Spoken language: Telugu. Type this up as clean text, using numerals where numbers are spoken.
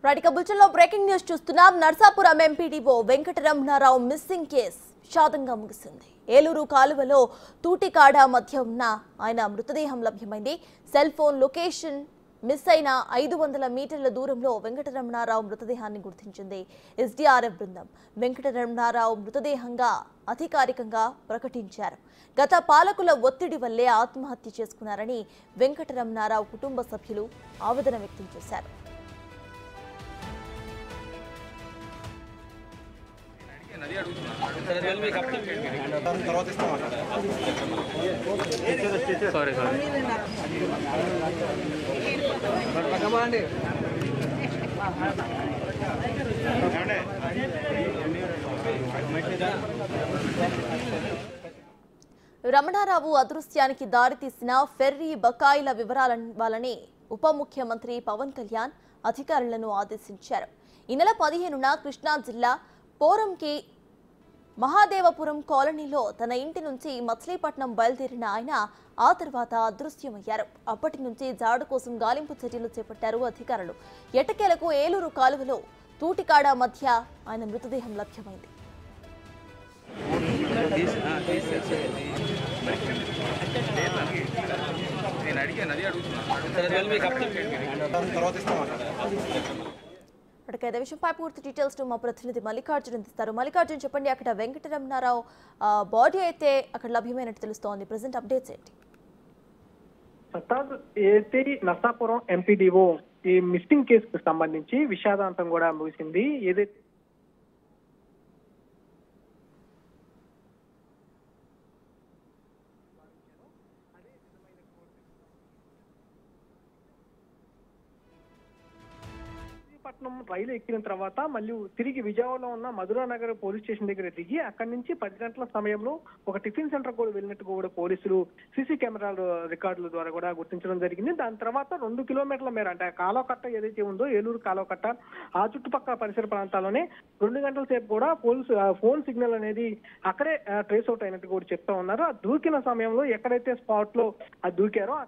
రైట్ బులెటిన్లో బ్రేకింగ్ న్యూస్ చూస్తున్నాం. Narsapuram MPDO Venkataramanarao missing case విషాదంగా ముగిసింది. ఏలూరు కాలువలో తూటికాడ మధ్య ఉన్న ఆయన మృతదేహం లభ్యమైంది. సెల్ ఫోన్ లొకేషన్ మిస్ అయిన 500 మీటర్ల దూరంలో వెంకటరమణారావు మృతదేహాన్ని గుర్తించింది ఎస్డీఆర్ఎఫ్ బృందం. వెంకటరమణారావు మృతదేహంగా అధికారికంగా ప్రకటించారు. గత పాలకుల ఒత్తిడి వల్లే ఆత్మహత్య చేసుకున్నారని వెంకటరమణారావు కుటుంబ సభ్యులు ఆవేదన వ్యక్తం చేశారు. రమణారావు అదృశ్యానికి దారితీసిన ఫెర్రీ బకాయిల వివరాలని ఉప ముఖ్యమంత్రి పవన్ కళ్యాణ్ అధికారులను ఆదేశించారు. ఈ నెల 15న కృష్ణా జిల్లా పోరంకి మహాదేవపురం కాలనీలో తన ఇంటి నుంచి మచిలీపట్నం బయలుదేరిన ఆయన ఆ తర్వాత అదృశ్యమయ్యారు. అప్పటి నుంచి జాడు కోసం గాలింపు చర్యలు చేపట్టారు అధికారులు. ఎట్టకేలకు ఏలూరు కాలువలో తూటికాడ మధ్య ఆయన మృతదేహం లభ్యమైంది. ఇదే విషయంపై పూర్తి డీటెయిల్స్ మా ప్రతినిధి మల్లికార్జున్ అందిస్తారు. మల్లికార్జున్, చెప్పండి, అక్కడ వెంకటరమణారావు బాడీ అయితే అక్కడ లభ్యమైనట్టు తెలుస్తోంది. ప్రెసెంట్ అప్డేట్స్ ఏంటి? అయితే నర్సాపురం ఎంపీడీఓ ఈ మిస్సింగ్ కేసుకు సంబంధించి విషాదాంతం కూడా ముగిసింది. ఏదైతే పట్నం రైలు ఎక్కిన తర్వాత మళ్ళీ తిరిగి విజయవాడలో ఉన్న మధురానగర్ పోలీస్ స్టేషన్ దగ్గర దిగి అక్కడి నుంచి 10 గంటల సమయంలో ఒక టిఫిన్ సెంటర్ కూడా వెళ్ళినట్టు కూడా పోలీసులు సీసీ కెమెరాల రికార్డుల ద్వారా కూడా గుర్తించడం జరిగింది. దాని తర్వాత 2 కిలోమీటర్ల మేర అంటే కాలువకట్ట ఏదైతే ఉందో ఏలూరు కాలువకట్ట ఆ చుట్టుపక్కల పరిసర ప్రాంతాల్లోనే 2 గంటల సేపు కూడా పోలీసు ఫోన్ సిగ్నల్ అనేది అక్కడే ట్రేస్ అవుట్ అయినట్టు కూడా చెప్తా ఉన్నారు. ఆ దూకిన సమయంలో ఎక్కడైతే స్పాట్ లో దూకారో